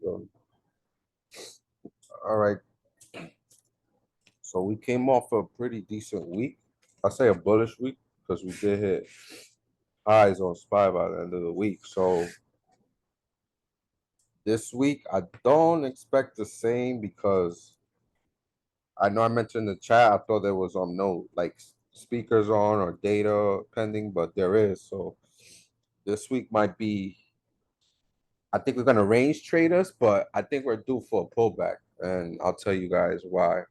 All right. So we came off a pretty decent week. I say a bullish week because we did hit highs on SPY by the end of the week. So this week I don't expect the same because I know I mentioned in the chat I thought there was no like speakers on or data pending, but there is. So this week might be. I think we're gonna range trade us, but I think we're due for a pullback, and I'll tell you guys why.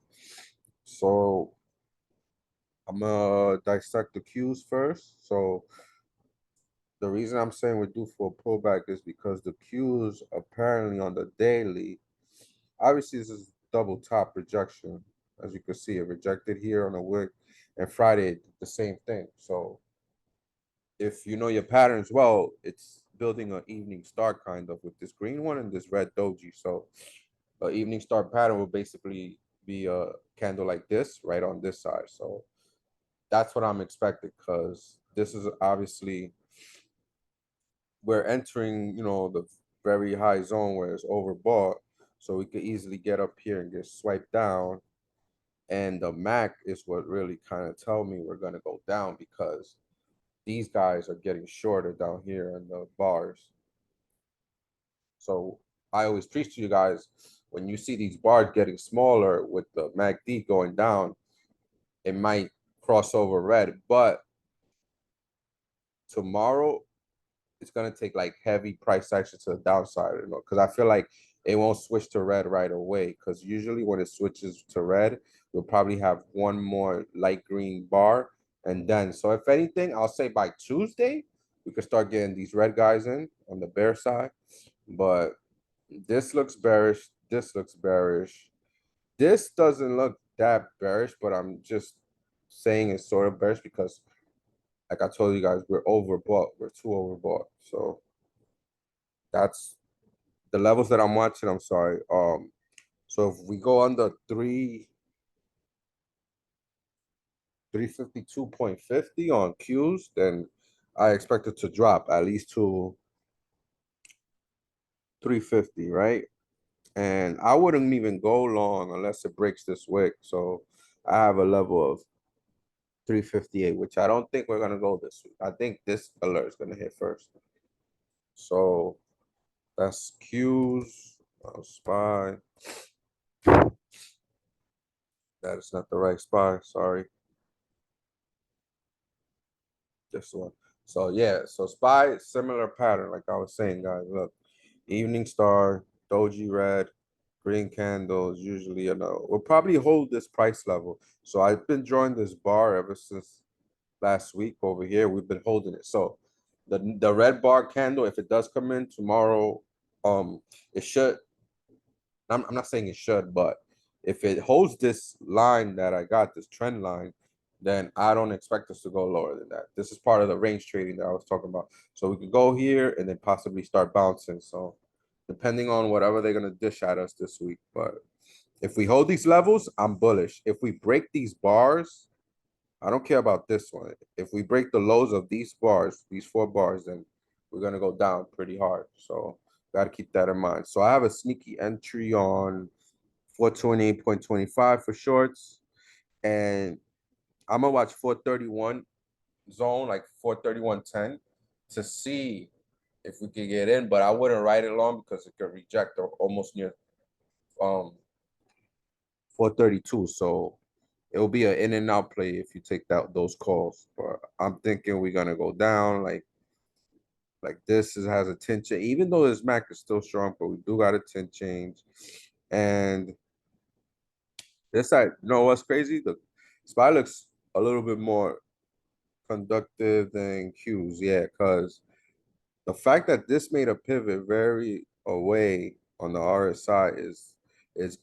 So I'm gonna dissect the cues first. So the reason I'm saying we're due for a pullback is because the cues apparently on the daily, obviously this is double top rejection. As you can see, it rejected here on the wick, and Friday the same thing. So if you know your patterns well, it's building an evening star kind of with this green one and this red doji. So an evening star pattern will basically be a candle like this right on this side. So that's what I'm expecting because this is obviously we're entering, the very high zone where it's overbought. So we could easily get up here and get swiped down. And the MAC is what really kind of tell me we're gonna go down because these guys are getting shorter down here in the bars. So I always preach to you guys when you see these bars getting smaller with the MACD going down, it might cross over red. But tomorrow it's gonna take like heavy price action to the downside, because I feel like it won't switch to red right away. Because usually when it switches to red, we'll probably have one more light green bar, and then so if anything, I'll say by Tuesday we could start getting these red guys in on the bear side. But this looks bearish. This looks bearish. This doesn't look that bearish, but I'm just saying it's sort of bearish because, like I told you guys, we're overbought. We're too overbought. So that's the levels that I'm watching. I'm sorry. So if we go under 352.50 on Qs, then I expect it to drop at least to 350, right? And I wouldn't even go long unless it breaks this wick. So I have a level of 358, which I don't think we're gonna go this week. I think this alert is gonna hit first. So that's Qs. SPY. That is not the right SPY. Sorry. This one. So yeah, so SPY similar pattern, like I was saying, guys. Look, evening star, doji red, green candles. Usually, we'll probably hold this price level. So I've been drawing this bar ever since last week over here. We've been holding it. So the red bar candle, if it does come in tomorrow, it should. I'm not saying it should, but if it holds this line that I got, this trend line, then I don't expect us to go lower than that. This is part of the range trading that I was talking about. So we could go here and then possibly start bouncing. So depending on whatever they're gonna dish at us this week. But if we hold these levels, I'm bullish. If we break these bars, I don't care about this one. If we break the lows of these bars, these 4 bars, then we're gonna go down pretty hard. So gotta keep that in mind. So I have a sneaky entry on 428.25 for shorts, and I'm gonna watch 431 zone, like 431.10, to see if we can get in. But I wouldn't ride it long because it could reject almost near 432. So it'll be an in and out play if you take those calls. But I'm thinking we're gonna go down like this has a 10 change, even though this MAC is still strong, but we do got a 10 change. And this side, what's crazy? The SPY looks a little bit more conductive than Qs, yeah, because the fact that this made a pivot very away on the RSI is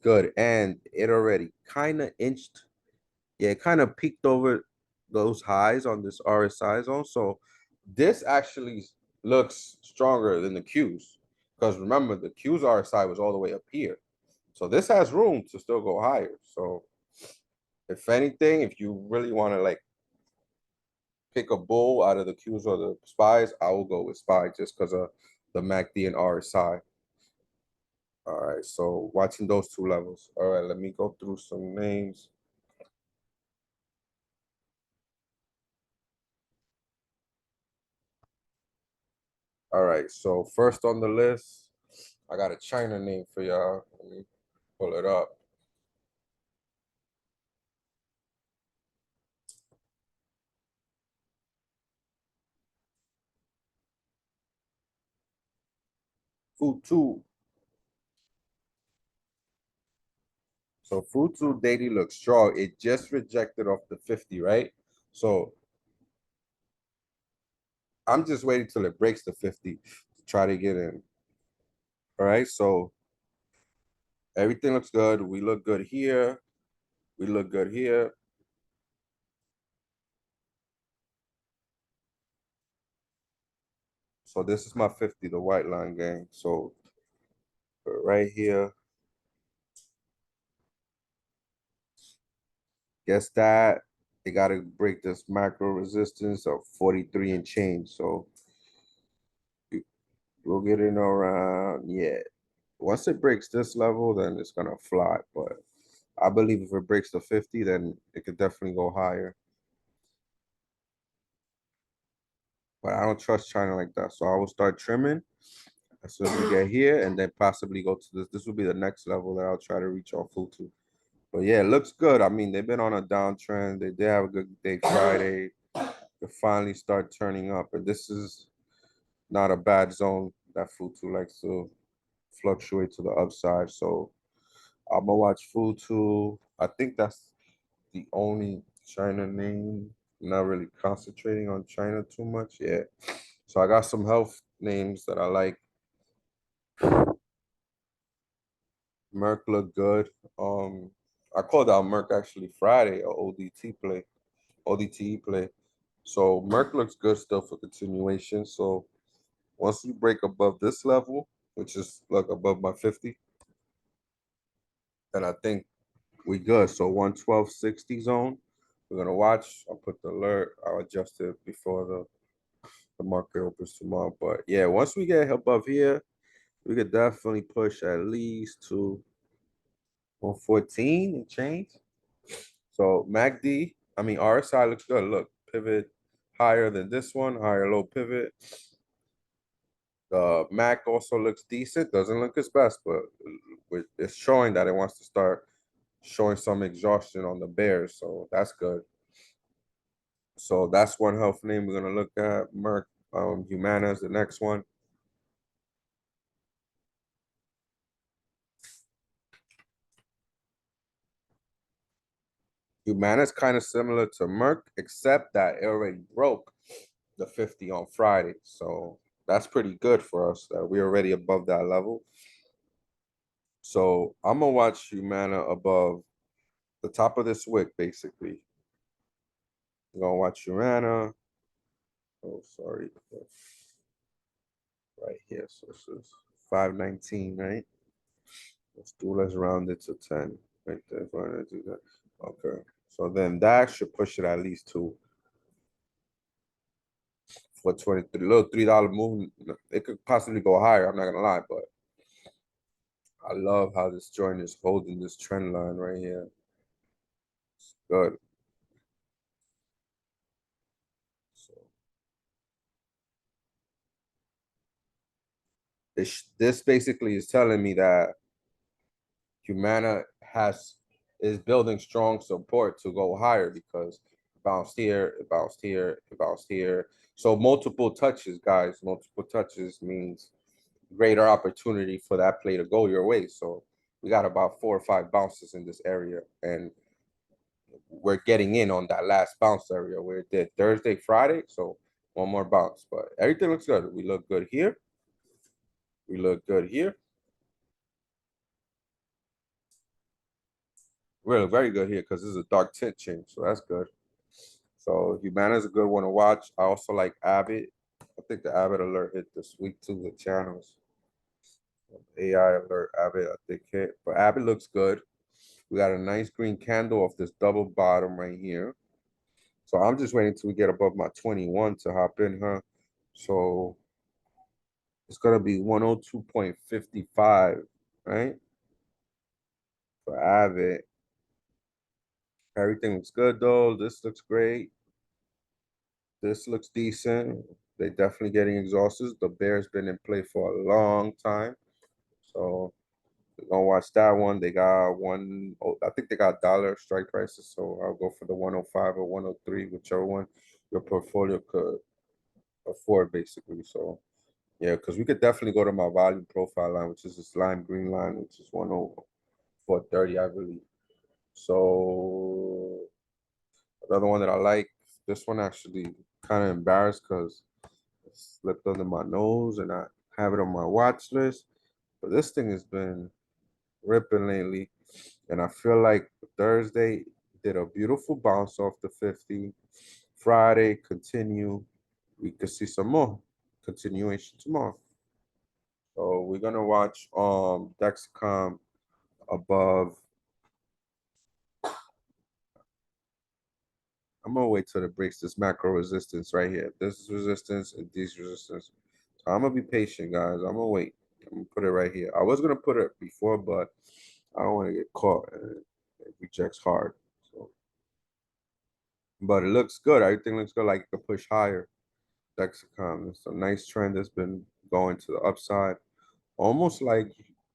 good, and it already kind of inched. Yeah, it kind of peaked over those highs on this RSI zone. So this actually looks stronger than the Qs. Because remember, the Qs RSI was all the way up here. So this has room to still go higher. So if anything, if you really want to like pick a bull out of the Qs or the SPYs, I will go with SPY just because of the MACD and RSI. All right, so watching those two levels. All right, let me go through some names. All right, so first on the list, I got a China name for y'all. Let me pull it up. Futu. So Futu daily looks strong. It just rejected off the 50, right? So I'm just waiting till it breaks the 50 to try to get in. All right, so everything looks good. We look good here. We look good here. So this is my 50, the white line gang. So right here, guess that they got to break this macro resistance of 43 and change. So we'll get in around, yeah. Once it breaks this level, then it's gonna fly. But I believe if it breaks the 50, then it could definitely go higher. But I don't trust China like that. So I will start trimming as soon as we get here and then possibly go to this. This will be the next level that I'll try to reach on full to. But yeah, it looks good. I mean, they've been on a downtrend. They did have a good day Friday. They finally start turning up. And this is not a bad zone that Futu likes to fluctuate to the upside. So I'm gonna watch Futu. I think that's the only China name. Not really concentrating on China too much. Yeah. So I got some health names that I like. Merck look good. I called out Merck actually Friday, a ODT play, ODTE play. So Merck looks good still for continuation. So once we break above this level, which is like above my 50, then I think we good. So 112.60 zone. We're gonna watch. I'll put the alert. I'll adjust it before the market opens tomorrow. But yeah, once we get above here, we could definitely push at least to 114 and change. So MACD, I mean RSI looks good. Look, pivot higher than this one, higher low pivot. The MAC also looks decent. Doesn't look its best, but it's showing that it wants to start showing some exhaustion on the bears. So that's good. So that's one health name we're gonna look at. Merck, Humana is the next one. Humana is kind of similar to Merck, except that it already broke the 50 on Friday. So that's pretty good for us that we're already above that level. So I'm gonna watch Humana above the top of this wick, basically. I'm gonna watch Humana. Oh, sorry. Right here. So this is 519, right? Let's round it to 10. Right there. Okay. So then that should push it at least to 423. Little $3 move. It could possibly go higher. I'm not gonna lie, but I love how this joint is holding this trend line right here. It's good. So this basically is telling me that Humana is building strong support to go higher because it bounced here, it bounced here, it bounced here. So multiple touches, guys. Multiple touches means greater opportunity for that play to go your way. So we got about 4 or 5 bounces in this area, and we're getting in on that last bounce area where it did Thursday, Friday. So one more bounce, but everything looks good. We look good here. We look good here. We look very good here because this is a dark tint change, so that's good. So Humana is a good one to watch. I also like Abbott. I think the Abbott alert hit this week too with channels. AI alert Abbott, I think hit. But Abbott looks good. We got a nice green candle off this double bottom right here. So I'm just waiting till we get above my 21 to hop in, huh? So it's gonna be 102.55. right? For Avid, everything looks good though. This looks great. This looks decent. They definitely getting exhausted. The Bears been in play for a long time, so we're gonna watch that one. They got one. Oh, I think they got dollar strike prices, so I'll go for the 105 or 103, whichever one your portfolio could afford, basically. So yeah, because we could definitely go to my volume profile line, which is this lime green line, which is 104.30, I believe. So another one that I like. This one actually kind of embarrassed because it slipped under my nose and I have it on my watch list. But this thing has been ripping lately. And I feel like Thursday did a beautiful bounce off the 50. Friday, continue. We could see some more continuation tomorrow. So we're gonna watch Dexcom above. I'm gonna wait till it breaks this macro resistance right here. This is resistance and these resistance. So I'm gonna be patient, guys. I'm gonna wait. I'm gonna put it right here. I was gonna put it before, but I don't want to get caught and it rejects hard. So, but it looks good. Everything looks good. Like it could push higher. Dexcom. It's a nice trend that's been going to the upside. Almost like,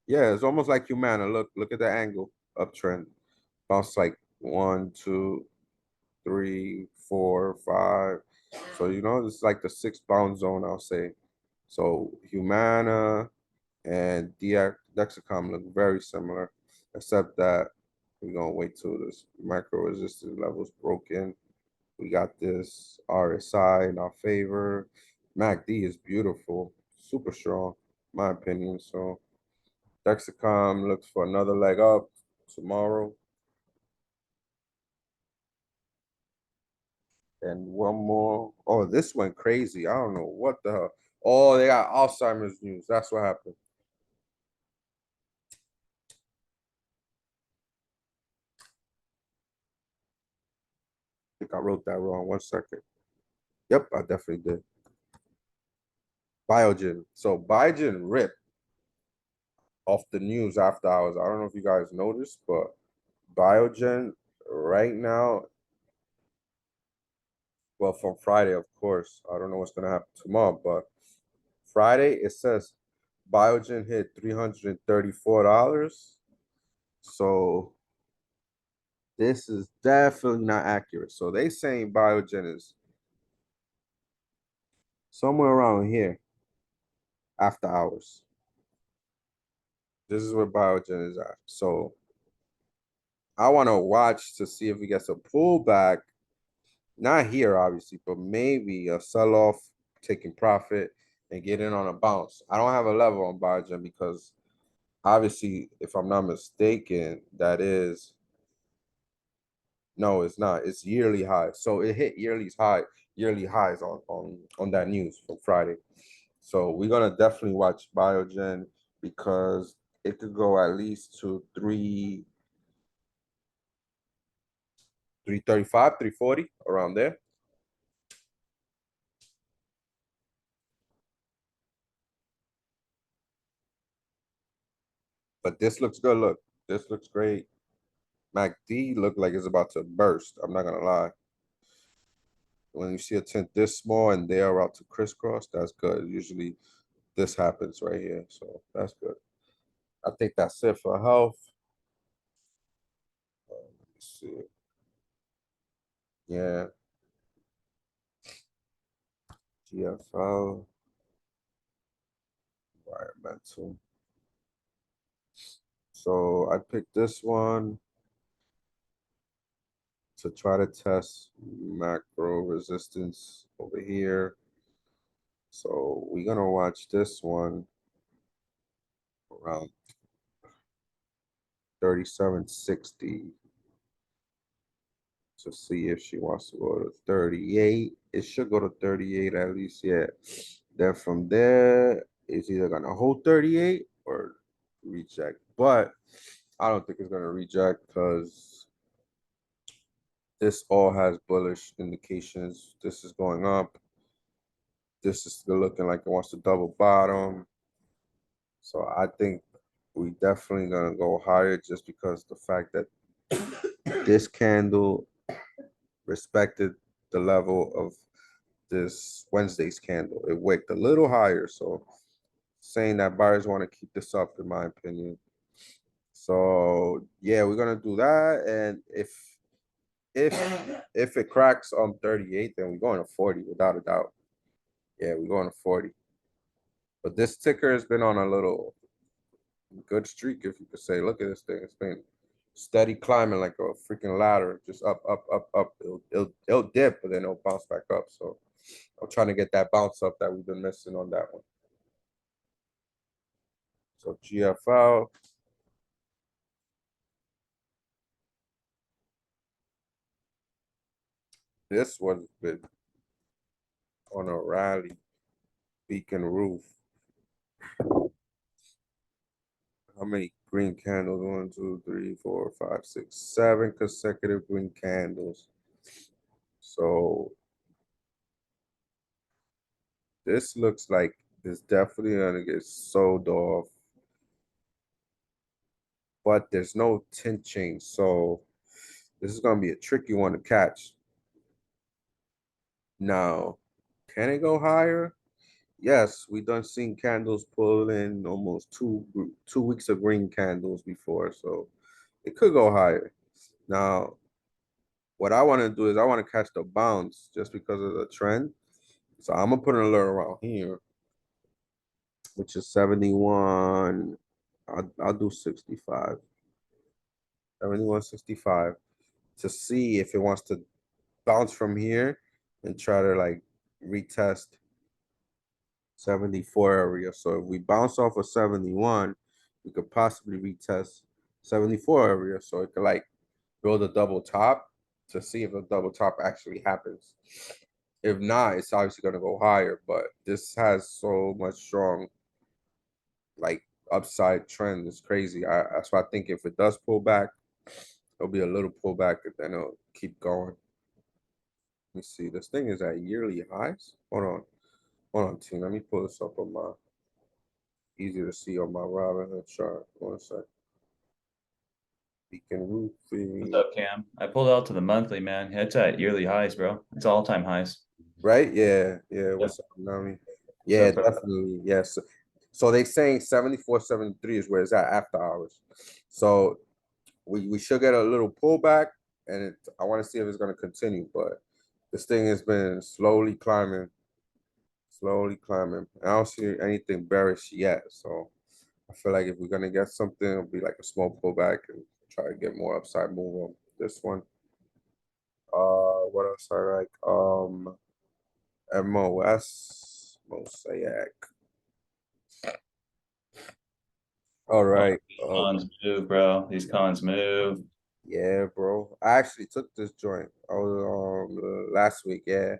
yeah, it's almost like Humana. Look at the angle uptrend. Bounce like 1, 2, 3, 4, 5. So this is like the 6 bound zone, I'll say. So Humana and Dexcom look very similar, except that we're gonna wait till this micro resistance levels broken. We got this RSI in our favor. MACD is beautiful, super strong, my opinion. So Dexcom looks for another leg up tomorrow. And one more. Oh, this went crazy. I don't know what the hell. Oh, they got Alzheimer's news. That's what happened. I think I wrote that wrong. 1 second. Yep, I definitely did. Biogen. So Biogen ripped off the news after hours. I don't know if you guys noticed, but Biogen right now, well, from Friday, of course. I don't know what's gonna happen tomorrow, but Friday it says Biogen hit $334. So this is definitely not accurate. So they saying Biogen is somewhere around here after hours. This is where Biogen is at. So I want to watch to see if he gets a pullback. Not here, obviously, but maybe a sell-off, taking profit, and get in on a bounce. I don't have a level on Biogen because obviously, if I'm not mistaken, that is no, it's not. It's yearly high. So it hit yearly highs on that news from Friday. So we're gonna definitely watch Biogen because it could go at least to 335, 340 around there. But this looks good. Look, this looks great. MACD look like it's about to burst. I'm not gonna lie. When you see a tint this small and they're about to crisscross, that's good. Usually this happens right here. So that's good. I think that's it for health. Let me see. Yeah, GFL, environmental. So I picked this one to try to test macro resistance over here. So we're gonna watch this one around 3760 to see if she wants to go to 38. It should go to 38 at least, yeah. Then from there, it's either gonna hold 38 or reject. But I don't think it's gonna reject because this all has bullish indications. This is going up. This is still looking like it wants to double bottom. So I think we definitely gonna go higher just because the fact that this candle respected the level of this Wednesday's candle. It wicked a little higher, so saying that buyers want to keep this up, in my opinion. So yeah, we're gonna do that, and if if it cracks on 38, then we're going to 40 without a doubt. Yeah, we're going to 40. But this ticker has been on a little good streak, if you could say. Look at this thing. It's been steady climbing like a freaking ladder, just up, up, up, up. It'll dip, but then it'll bounce back up. So I'm trying to get that bounce up that we've been missing on that one. So GFL. This one's been on a rally. Beacon roof. How many green candles? 1, 2, 3, 4, 5, 6, 7 consecutive green candles. So this looks like it's definitely gonna get sold off, but there's no tint change. So this is gonna be a tricky one to catch. Now, can it go higher? Yes, we done seen candles pull in almost 2 weeks of green candles before, so it could go higher. Now, what I want to do is I want to catch the bounce just because of the trend. So I'm gonna put an alert around here, which is 71. I'll do 65. 71.65 to see if it wants to bounce from here and try to like retest 74 area. So if we bounce off of 71, we could possibly retest 74 area. So it could like build a double top to see if a double top actually happens. If not, it's obviously gonna go higher, but this has so much strong like upside trend. It's crazy. That's why I think if it does pull back, it'll be a little pullback and then it'll keep going. Let me see. This thing is at yearly highs. Hold on, team. Let me pull this up on my easy to see on my Robinhood chart. 1 sec. Beacon What's roofing. up, Cam? I pulled out to the monthly, man. It's at yearly highs, bro. It's all-time highs. Right? Yeah, yeah. Yep. What's up, Nami? What's Yeah, up, bro? definitely. Yes. So they saying 74, 73 is where it's at after hours. So we should get a little pullback, and I want to see if it's going to continue. But this thing has been slowly climbing, slowly climbing. I don't see anything bearish yet. So I feel like if we're gonna get something, it'll be like a small pullback and try to get more upside move on this one. What else I like? MOS Mosaic. All Oh, right. these cons move, bro. These cons move. Yeah, bro. I actually took this joint. I was last week. Yeah,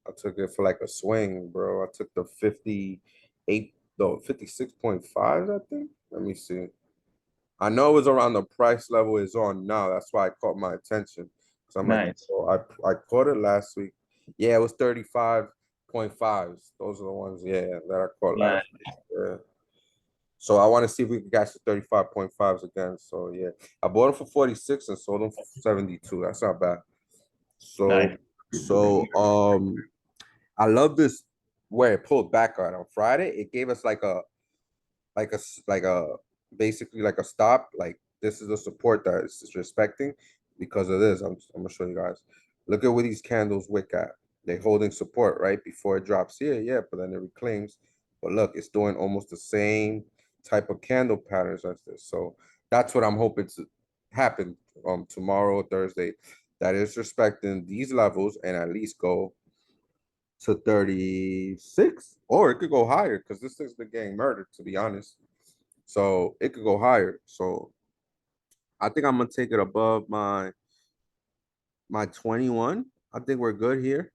I took it for like a swing, bro. I took the 58, no 56.5, I think. Let me see. I know it was around the price level it's on now. That's why it caught my attention. So I'm like, Nice. oh, I caught it last week. Yeah, it was 35.5s. Those are the ones, yeah, that I caught Nice. last week. Yeah. So I want to see if we can catch the 35.5s again. So yeah, I bought them for 46 and sold them for 72. That's not bad. So Nice. I love this where it pulled back on Friday. It gave us like a basically like a stop. Like this is the support that it's respecting because of this. I'm gonna show you guys. Look at where these candles wick at. They're holding support right before it drops here, yeah, but then it reclaims. But look, it's doing almost the same type of candle patterns as this. So that's what I'm hoping to happen tomorrow or Thursday. That is respecting these levels and at least go to 36, or it could go higher because this thing's been getting murdered, to be honest. So it could go higher. So I think I'm gonna take it above my 21. I think we're good here.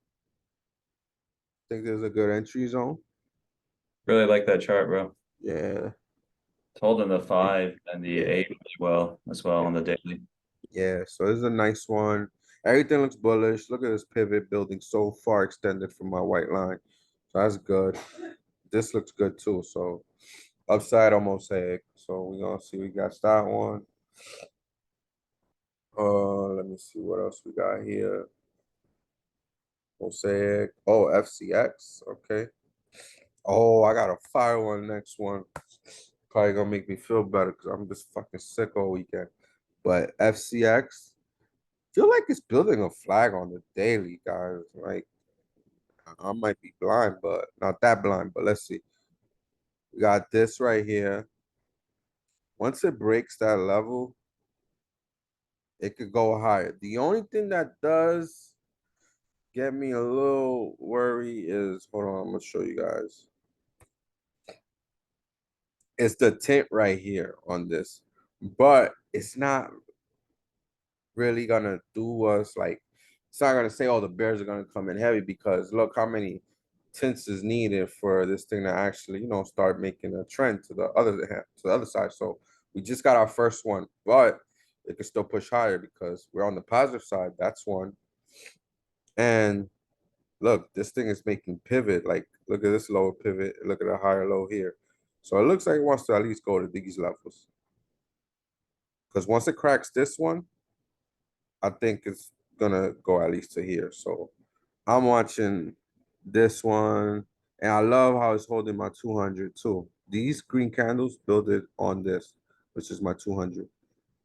I think there's a good entry zone. Really like that chart, bro. Yeah. It's holding the 5 and the Yeah. 8 really well as well on the daily. Yeah. So this is a nice one. Everything looks bullish. Look at this pivot building so far extended from my white line. So that's good. This looks good too. So Upside on Mosaic. So we're gonna see we got that one. Let me see what else we got here. Mosaic. Oh, FCX. Okay. Oh, I got a fire one next one. Probably gonna make me feel better because I'm just fucking sick all weekend. But FCX, feel like it's building a flag on the daily, guys. Like I might be blind, but not that blind. But let's see. We got this right here. Once it breaks that level, it could go higher. The only thing that does get me a little worry is, hold on, I'm gonna show you guys. It's the tint right here on this, but it's not really gonna do us like, it's not gonna say, oh, the bears are gonna come in heavy because look how many tints is needed for this thing to actually, start making a trend to the other hand, to the other side. So we just got our first one, but it could still push higher because we're on the positive side. That's one. And look, this thing is making pivot. Like, look at this lower pivot. Look at the higher low here. So it looks like it wants to at least go to these levels. Because once it cracks this one, I think it's gonna go at least to here. So I'm watching this one, and I love how it's holding my 200 too. These green candles build it on this, which is my 200.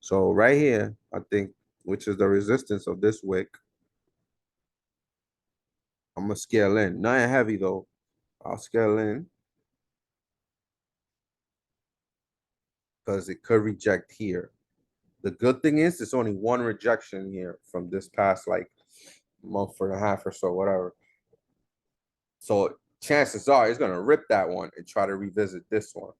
So right here, I think, which is the resistance of this wick, I'm gonna scale in. Not heavy though. I'll scale in because it could reject here. The good thing is it's only one rejection here from this past like month and a half or so, whatever. So chances are it's gonna rip that one and try to revisit this one.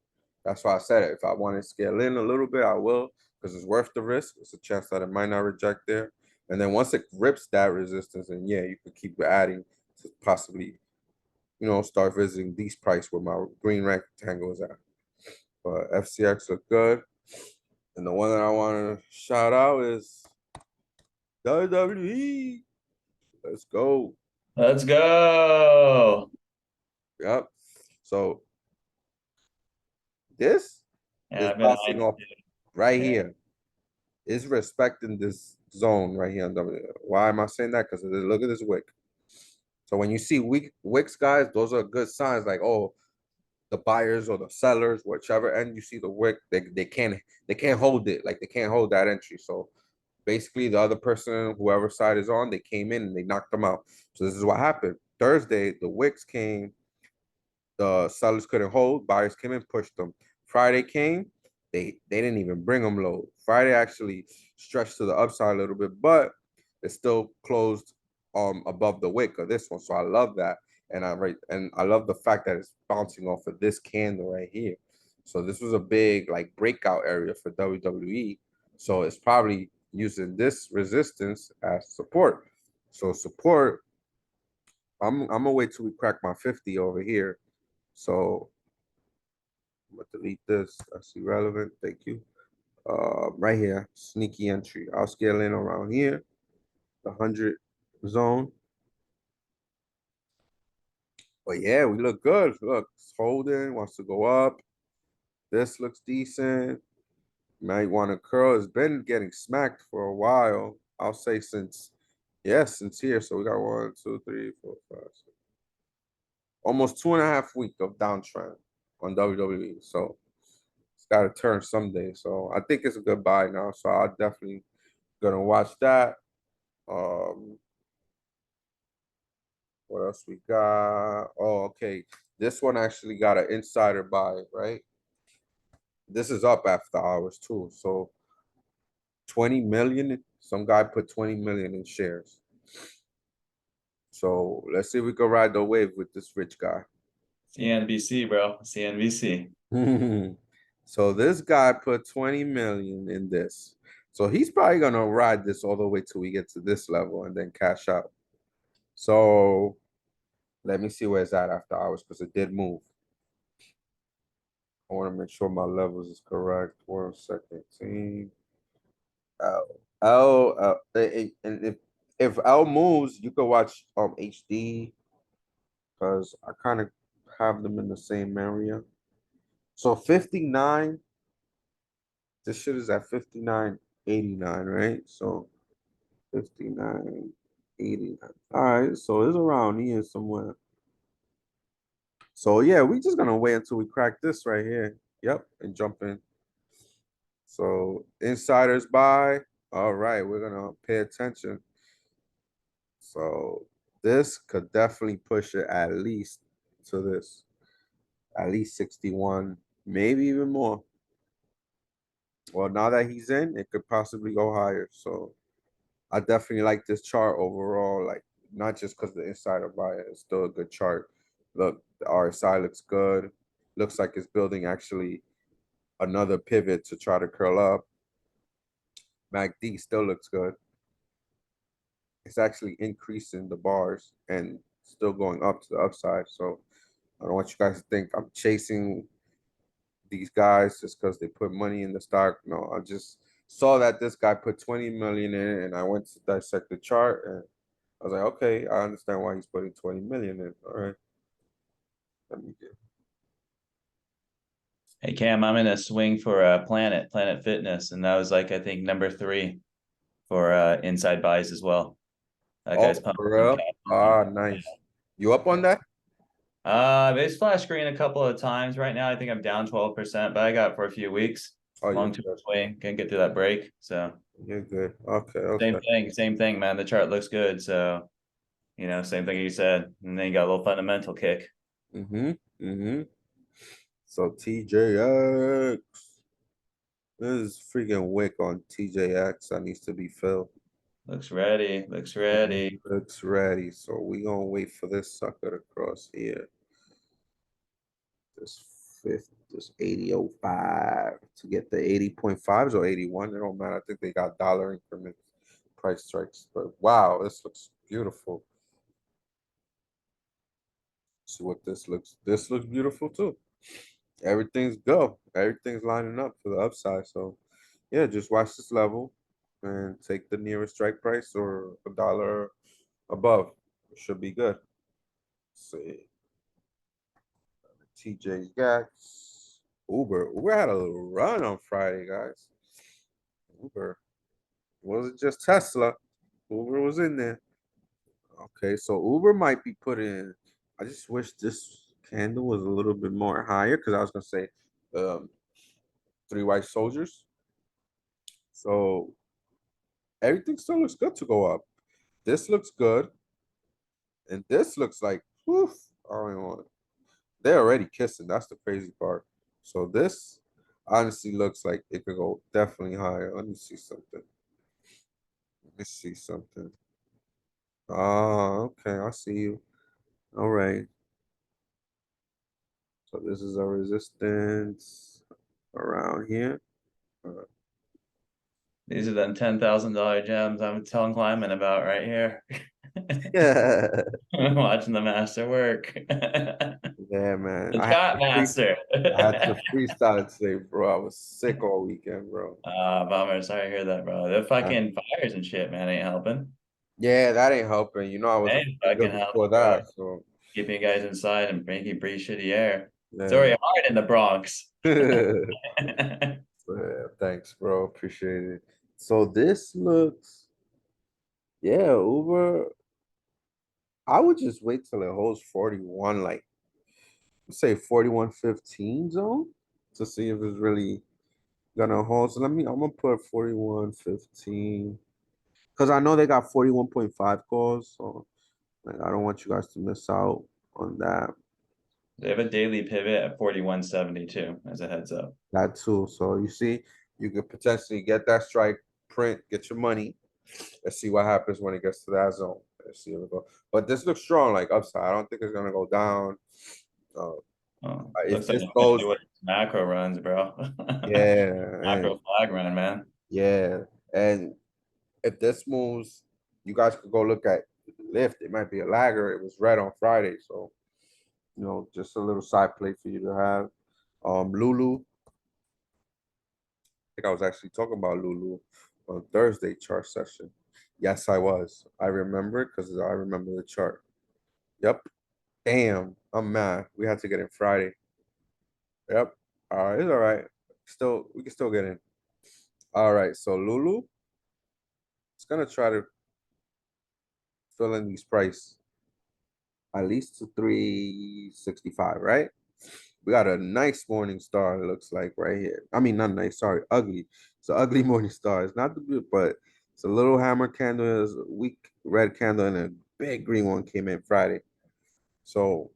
That's why I said it. If I want to scale in a little bit, I will, because it's worth the risk. It's a chance that it might not reject there. And then once it rips that resistance, and yeah, you can keep adding to possibly, start visiting these price where my green rectangle is at. But FCX look good. And the one that I want to shout out is WWE. Let's go. Let's go. Yep. So this Yeah, is I've been bouncing eyeing off it. right Yeah. here. It's respecting this zone right here on W. Why am I saying that? Because look at this wick. So when you see weak wicks, guys, those are good signs. Like, oh, the buyers or the sellers, whichever end you see the wick, they can't hold it. Like they can't hold that entry. So basically, the other person, whoever side is on, they came in and they knocked them out. So this is what happened. Thursday, the wicks came, the sellers couldn't hold, buyers came and pushed them. Friday came, they didn't even bring them low. Friday actually stretched to the upside a little bit, but it still closed above the wick of this one. So I love that. And I love the fact that it's bouncing off of this candle right here. So this was a big like breakout area for WWE. So it's probably using this resistance as support. So support, I'm gonna wait till we crack my 50 over here. So I'm gonna delete this. That's irrelevant. Thank you. Right here, sneaky entry. I'll scale in around here, the 100 zone. But yeah, we look good. Look, it's holding, wants to go up. This looks decent. Might want to curl. It's been getting smacked for a while. I'll say since, yeah, since here. So we got 1, 2, 3, 4, 5, 6. Almost 2.5 weeks of downtrend on WWE. So it's got to turn someday. So I think it's a good buy now. So I'll definitely gonna watch that. Um, what else we got? Oh, okay. This one actually got an insider buy, right? This is up after hours too. So 20 million. Some guy put 20 million in shares. So let's see if we can ride the wave with this rich guy. CNBC, bro. CNBC. So this guy put 20 million in this. So he's probably gonna ride this all the way till we get to this level and then cash out. So let me see where it's at after hours because it did move. I want to make sure my levels is correct. 1 second, team. L. And if L moves, you can watch HD because I kind of have them in the same area. So 59, this shit is at 59.89, right? So 59.89. All right, so it's around here somewhere. So yeah, we just gonna wait until we crack this right here. Yep, and jump in. So insiders buy. All right, we're gonna pay attention. So this could definitely push it at least to this, at least 61, maybe even more. Well, now that he's in, it could possibly go higher. So I definitely like this chart overall, like not just because the insider buy it, it's still a good chart. Look, the RSI looks good. Looks like it's building actually another pivot to try to curl up. MACD still looks good. It's actually increasing the bars and still going up to the upside. So I don't want you guys to think I'm chasing these guys just because they put money in the stock. No, I just saw that this guy put 20 million in, and I went to dissect the chart, and I was like, okay, I understand why he's putting 20 million in. All right, let me get. Hey Cam, I'm in a swing for Planet Fitness, and that was like I think number three for inside buys as well. That Oh, guy's pumping for some real? cash in Ah, there. nice. You up on that? It's flash screen a couple of times right now. I think I'm down 12%, but I got it for a few weeks. Oh, you're Long-term good. swing, can get through that break. So You're good. Okay, okay. same thing, man. The chart looks good. So, same thing you said. And then you got a little fundamental kick. Mm-hmm. Mm-hmm. So TJX. This is freaking wick on TJX. That needs to be filled. Looks ready. Looks ready. Looks ready. So we gonna wait for this sucker to cross here. This fifth, this 80.05 to get the 80.5s or 81. It don't matter. I think they got dollar increment price strikes. But wow, this looks beautiful. See what this looks. This looks beautiful too. Everything's go. Everything's lining up for the upside. So yeah, just watch this level and take the nearest strike price or a dollar above. It should be good. Let's see. TJ Gax. Uber. Uber had a little run on Friday, guys. Uber. Wasn't just Tesla. Uber was in there. Okay, so Uber might be put in. I just wish this candle was a little bit more higher because I was gonna say um, three white soldiers. So everything still looks good to go up. This looks good, and this looks like whew, I don't even want. They're already kissing. That's the crazy part. So this honestly looks like it could go definitely higher. Let me see something. Let me see something. Ah, okay, I see you. All right. So this is a resistance around here. Uh, These are them $10,000 gems I'm telling Lyman about right here. yeah, Watching the master work. yeah, man. The chart master. I had to freestyle it today, bro. I was sick all weekend, bro. Bummer. Sorry to hear that, bro. The Uh, fucking fires and shit, man, ain't helping. yeah, that ain't helping. You know, I wasn't Ain't feeling good fucking before helping, bro. that, so Keeping you guys inside and making breathe shitty air. It's yeah. already hard in the Bronx. Yeah, thanks, bro. Appreciate it. So this looks, yeah, Uber. I would just wait till it holds 41, like say 41.15 zone to see if it's really gonna hold. So I'm gonna put 41.15 because I know they got 41.5 calls. So like I don't want you guys to miss out on that. They have a daily pivot at 41.72 as a heads up. That too. So you see, you could potentially get that strike print, get your money. Let's see what happens when it gets to that zone. Let's see if it go. But this looks strong, like upside. I don't think it's gonna go down. Uh, Oh, if looks like this I'm gonna goes, do it macro runs, bro. yeah, and Macro flag run, man. yeah, and if this moves, you guys could go look at lift. It might be a lagger. It was red on Friday, so just a little side play for you to have. Lulu. I think I was actually talking about Lulu on Thursday chart session. Yes, I was. I remember it because I remember the chart. Yep. Damn, I'm mad. We had to get in Friday. Yep. It's all right. Still, we can still get in. All right, so Lulu, it's gonna try to fill in these price at least to 365, right? We got a nice morning star, it looks like right here. I mean, not nice, sorry, ugly. It's an ugly morning star. It's not the good, but it's a little hammer candle, is a weak red candle, and a big green one came in Friday. So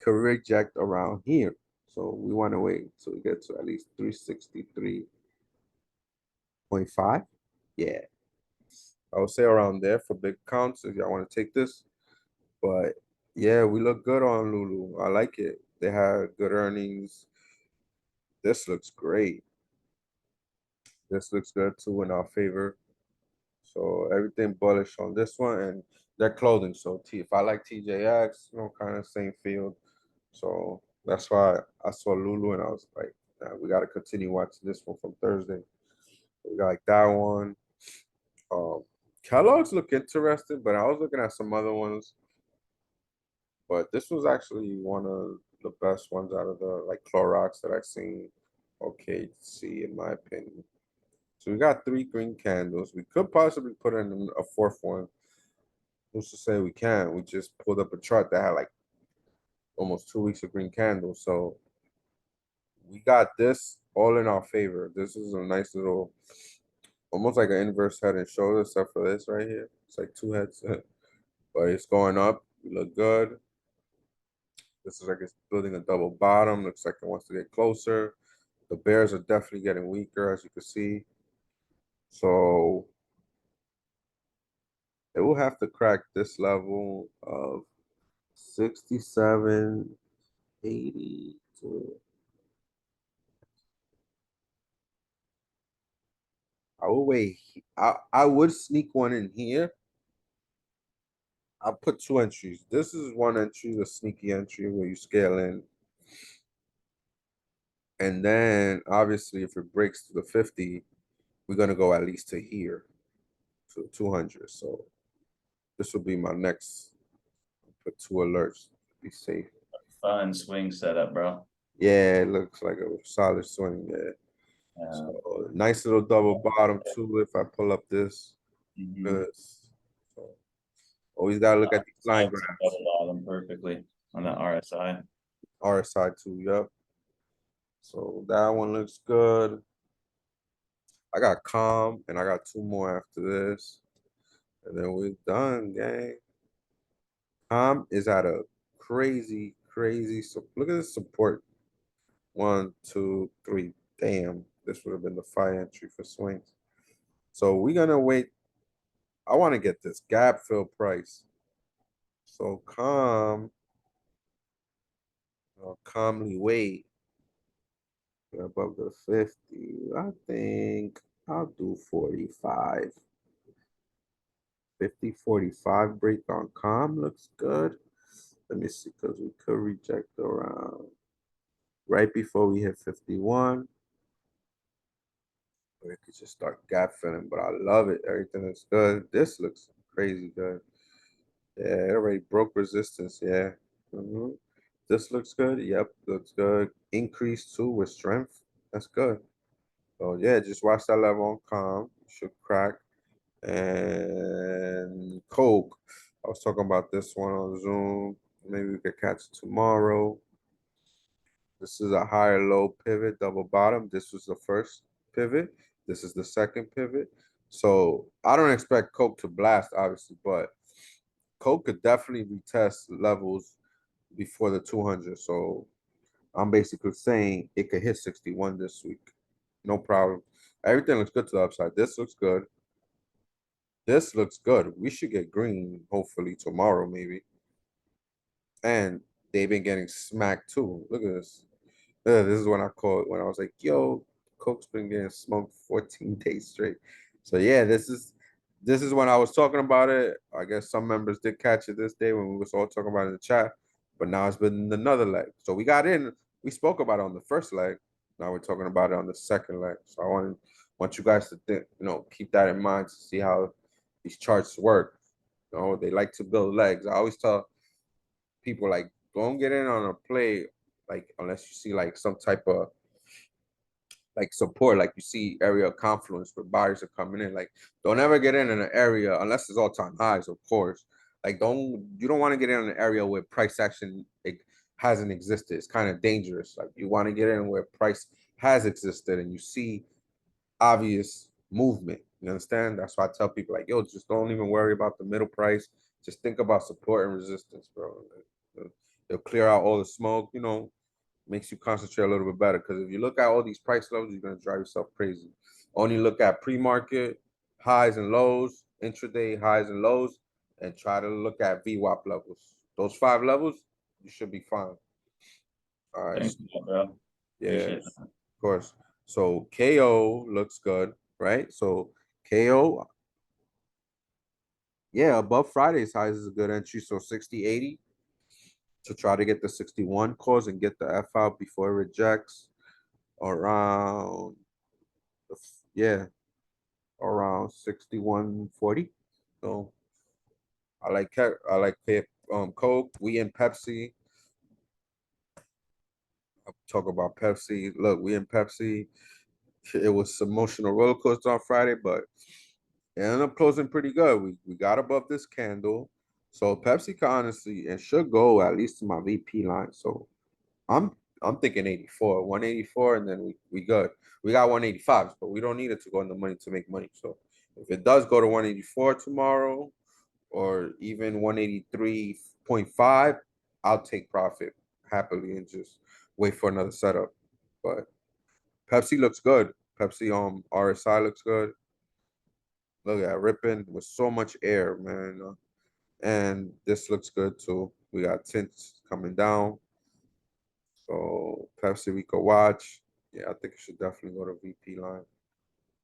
could reject around here. So we want to wait till we get to at least 363.5. Yeah, I would say around there for big counts if y'all want to take this. But yeah, we look good on Lulu. I like it. They had good earnings. This looks great. This looks good too in our favor. So everything bullish on this one and their clothing. So T if I like TJX, kind of same field. So that's why I saw Lulu and I was like, nah, we gotta continue watching this one from Thursday. We got like that one. Um Kellogg's look interesting, but I was looking at some other ones. But this was actually one of the best ones out of the like Clorox that I've seen. Okay, see, in my opinion. So we got three green candles. We could possibly put in a fourth one. Who's to say we can't? We just pulled up a chart that had like almost 2 weeks of green candles. So we got this all in our favor. This is a nice little, almost like an inverse head and shoulder, except for this right here. It's like two heads, but it's going up. We look good. This is like it's building a double bottom. Looks like it wants to get closer. The bears are definitely getting weaker, as you can see. So it will have to crack this level of 67, 80 to, I will wait. I would sneak one in here. I'll put two entries. This is one entry, the sneaky entry where you scale in. And then obviously if it breaks to the 50, we're gonna go at least to here, to 200. So this will be my next, put two alerts, be safe. Fun swing setup, bro. Yeah, it looks like a solid swing, yeah. Uh, So nice little double bottom too, if I pull up this. mhm. This. So always gotta look at these line Slides and graphs. double bottom perfectly on the RSI. RSI too, yep. So that one looks good. I got calm and I got two more after this. And then we're done, gang. Calm is at a crazy, crazy. So look at the support. One, two, three. Damn, this would have been the five entry for swings. So we're gonna wait. I want to get this gap fill price. So calmly wait above the 50. I think I'll do 45. 50, 45 break on calm looks good. Let me see, because we could reject around right before we hit 51. We could just start gap filling, but I love it. Everything looks good. This looks crazy good. Yeah, it already broke resistance. Yeah. Mhm. This looks good. Yep, looks good. Increase too with strength. That's good. So yeah, just watch that level on calm. Should crack. And Coke. I was talking about this one on Zoom. Maybe we could catch it tomorrow. This is a higher low pivot, double bottom. This was the first pivot. This is the second pivot. So I don't expect Coke to blast, obviously, but Coke could definitely retest levels before the 200. So I'm basically saying it could hit 61 this week. No problem. Everything looks good to the upside. This looks good. This looks good. We should get green hopefully tomorrow, maybe. And they've been getting smacked too. Look at this. This is when I called when I was like, yo, Coke's been getting smoked 14 days straight. So yeah, this is when I was talking about it. I guess some members did catch it this day when we was all talking about it in the chat. But now it's been another leg. So we got in, we spoke about it on the first leg. Now we're talking about it on the second leg. So I want you guys to think, keep that in mind to see how these charts work. They like to build legs. I always tell people like don't get in on a play like unless you see like some type of like support, like you see area of confluence where buyers are coming in. Like don't ever get in an area unless it's all time highs, of course. Like you don't want to get in an area where price action hasn't existed. It's kind of dangerous. Like you want to get in where price has existed and you see obvious movement. You understand? That's why I tell people like, yo, just don't even worry about the middle price. Just think about support and resistance, bro. It'll clear out all the smoke, makes you concentrate a little bit better. Because if you look at all these price levels, you're gonna drive yourself crazy. Only look at pre-market highs and lows, intraday highs and lows, and try to look at VWAP levels. Those 5 levels, you should be fine. All right. Thanks, bro. Appreciate Yes, of course. So KO looks good, right? So KO, yeah, above Friday's highs is a good entry. So 60, 80 to try to get the 61 calls and get the F out before it rejects around, yeah, around 61.40. So Coke. We in Pepsi. I'll talk about Pepsi. Look, we in Pepsi. It was some emotional roller coaster on Friday, but it ended up closing pretty good. We got above this candle. So Pepsi can honestly and should go at least to my VP line. So I'm I'm thinking 84, 184, and then we good. We got 185s, but we don't need it to go in the money to make money. So if it does go to 184 tomorrow or even 183.5, I'll take profit happily and just wait for another setup. But Pepsi looks good. Pepsi RSI looks good. Look at ripping with so much air, man. And this looks good too. We got tints coming down. So Pepsi we could watch. Yeah, I think it should definitely go to VP line.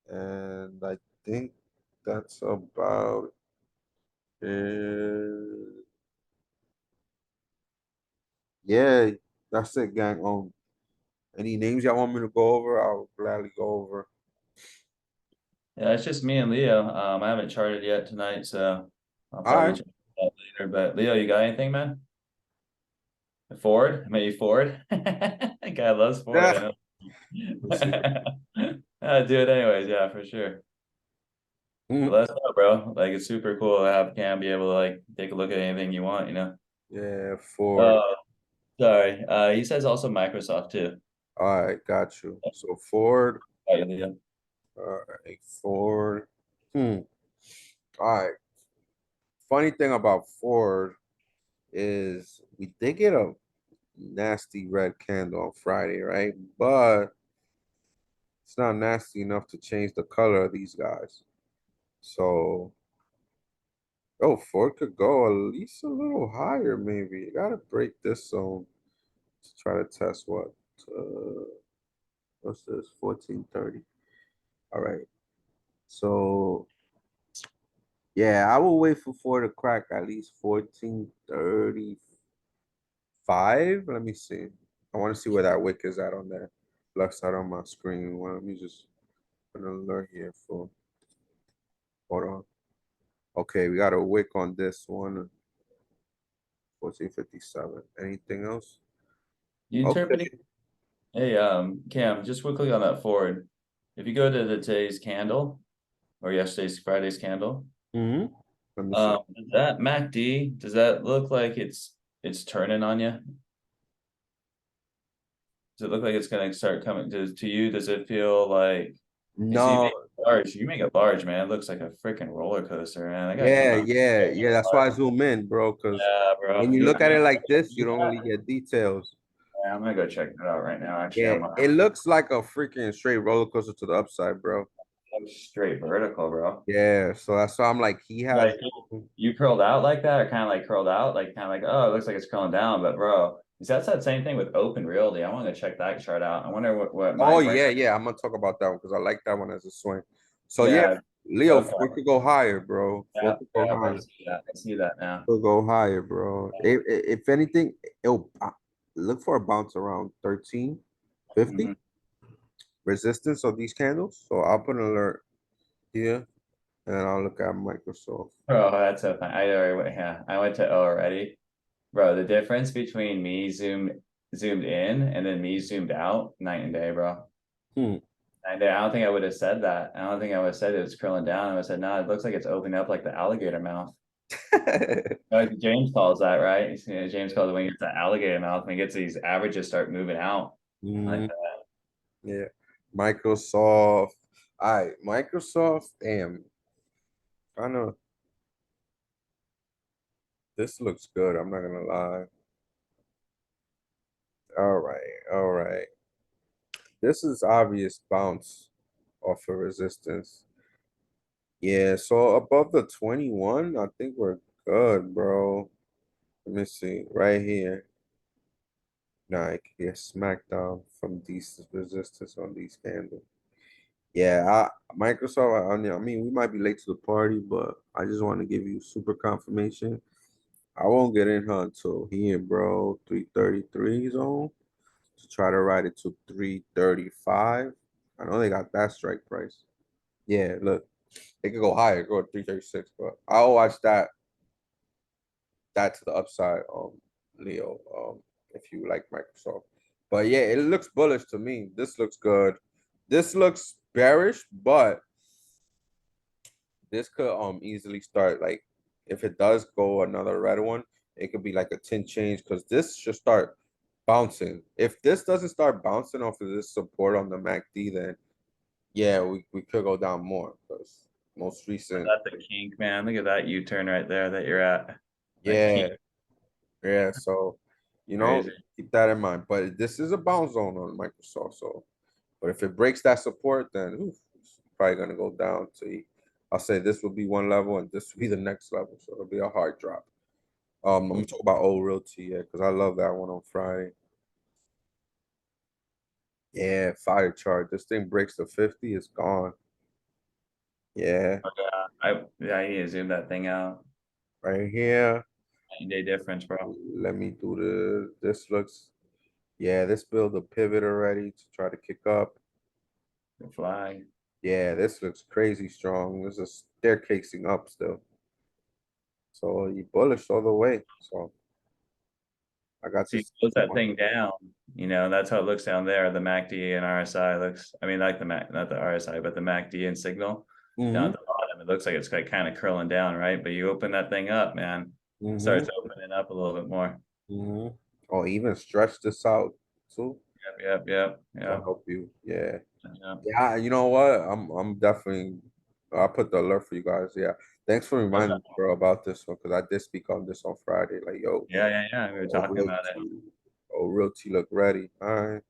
And I think that's about it. Yeah, that's it, gang. Any names y'all want me to go over? I'll gladly go over. Yeah, it's just me and Leo. I haven't charted yet tonight, so I'll All probably right. check it out later. But Leo, you got anything, man? Ford? Maybe Ford? That guy loves Ford, I Yeah. know. We'll see. Do it anyways, yeah, for sure. But Mhm. let us know, bro. Like it's super cool to have Cam be able to like take a look at anything you want, you know? Yeah, Ford. Oh, sorry. He says also Microsoft too. All right, got you. So Ford. Right, Leo. All right, Ford. All right. Funny thing about Ford is we did get a nasty red candle on Friday, right? But it's not nasty enough to change the color of these guys. So, oh, Ford could go at least a little higher, maybe. You gotta break this zone to try to test what? Uh, what's this? 1430. All right. So, yeah, I will wait for Ford to crack at least 1435. Let me see. I want to see where that wick is at on that left side on my screen. Well, let me just put an alert here for. Hold on. Okay, we got a wick on this one. 1457. Anything else? You interpreting? Okay. Hey, Cam, just quickly on that Ford. If you go to the today's candle or yesterday's Friday's candle, Let me see. that MACD, does that look like it's turning on you? Does it look like it's gonna start coming to you? Does it feel like you see No. make it large? You make it large, man. It looks like a freaking roller coaster, man. I gotta come Yeah, out. yeah, yeah. That's why I zoom in, bro. Because Yeah, when bro. you You, look at it like this, you you don't that? really get details. Yeah, I'm gonna go check that out right now. Actually, Yeah, it looks like a freaking straight roller coaster to the upside, bro. I'm straight vertical, bro. Yeah, so that's why I'm like, he has. Like you curled out like that, or kind of like curled out, like kind of like, oh, it looks like it's curling down, but bro, that's that same thing with open realty. I want to check that chart out. I wonder what Oh my price. yeah, yeah. I'm gonna talk about that one because I like that one as a swing. So yeah, Yeah. Leo, Okay. Ford could go higher, bro. Yeah. Ford could go Yeah. I higher. see that. I see that now. Could go higher, bro. If anything, it'll look for a bounce around 1350 Mhm. resistance of these candles. So I'll put an alert here and I'll look at Microsoft. Bro, that's so fun. I already went. Yeah, I went to O already, bro. The difference between me zoom. zoomed in and then me zoomed out, night and day, bro. Hmm. Night and day. I don't think I would have said that. I don't think I would have said it was curling down. I would have said, no, it looks like it's opening up like the alligator mouth. Like James calls that, right? James calls it when he gets that alligator mouth, when he gets these averages start moving out. Like Mhm. that. Yeah. Microsoft. All right, Microsoft. Damn. I know this looks good. I'm not gonna lie. All right, all right. This is obvious bounce off of resistance. Yeah, so above the 21, I think we're good, bro. Let me see. Right here. Nah, I can get smacked down from these resistance on these candles. Yeah, Microsoft, I mean, we might be late to the party, but I just want to give you super confirmation. I won't get in here until here, bro. 333 zone to try to ride it to 335. I know they got that strike price. Yeah, look, they could go higher, go to 336, but I'll watch that to the upside, Leo, if you like Microsoft. But yeah, it looks bullish to me. This looks good. This looks bearish, but this could easily start like if it does go another red one, it could be like a 10 change because this should start bouncing. If this doesn't start bouncing off of this support on the MACD, then yeah, we could go down more because most recent, That's a kink, man. Look at that U-turn right there that you're at. That yeah, kink, yeah. So crazy. keep that in mind. But this is a bounce zone on Microsoft. So, but if it breaks that support, then oof, it's probably gonna go down to. I'll say this will be one level and this will be the next level. So it'll be a hard drop. I'm gonna talk about old realty, yeah, because I love that one on Friday. Yeah, fire chart. This thing breaks the 50, it's gone. Yeah, Yeah, I need to zoom that thing out. right here. 9-day difference, bro. Let me do this looks, yeah, this build a pivot already to try to kick up. Good flag. Yeah, this looks crazy strong. This is staircasing up still. So you bullish all the way. So I got So you this close that one. thing down, that's how it looks down there. The MACD and RSI looks, I mean, like the Mac, not the RSI, but the MACD and signal down Mm-hmm. at the bottom. It looks like it's kind of curling down, right? But you open that thing up, man, it Mm-hmm. starts opening up a little bit more. Mm-hmm. Or even stretch this out too. To Yep. help you. Yeah. Yep. Yeah, you know what? I'm definitely I'll put the alert for you guys. Yeah. Thanks for reminding me, Okay. bro, about this one because I did speak on this on Friday. Like, yo, Yeah. We were oh talking about it. realty, oh realty look ready. All Just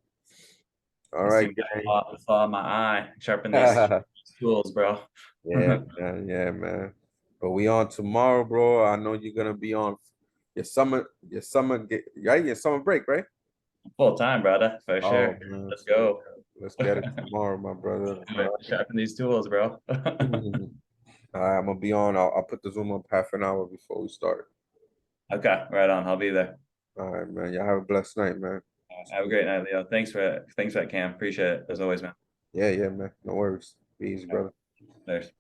right, seemed to gang. fall, fall in my eye. Sharpen these tools, bro. Yeah, man. Yeah, man. But we on tomorrow, bro. I know you're gonna be on right, your summer break, right? Full time, brother, for Oh sure. man. Let's go. Let's get it tomorrow, my brother. All Sharpen these tools, bro. right. All right, I'm gonna be on. I'll put the Zoom up half an hour before we start. Okay, right on. I'll be there. All right, man. Y'all have a blessed night, man. Have a great night, Leo. Thanks for that, Cam. Appreciate it as always, man. Yeah, yeah, man. No worries. Be easy, All right, brother. Later.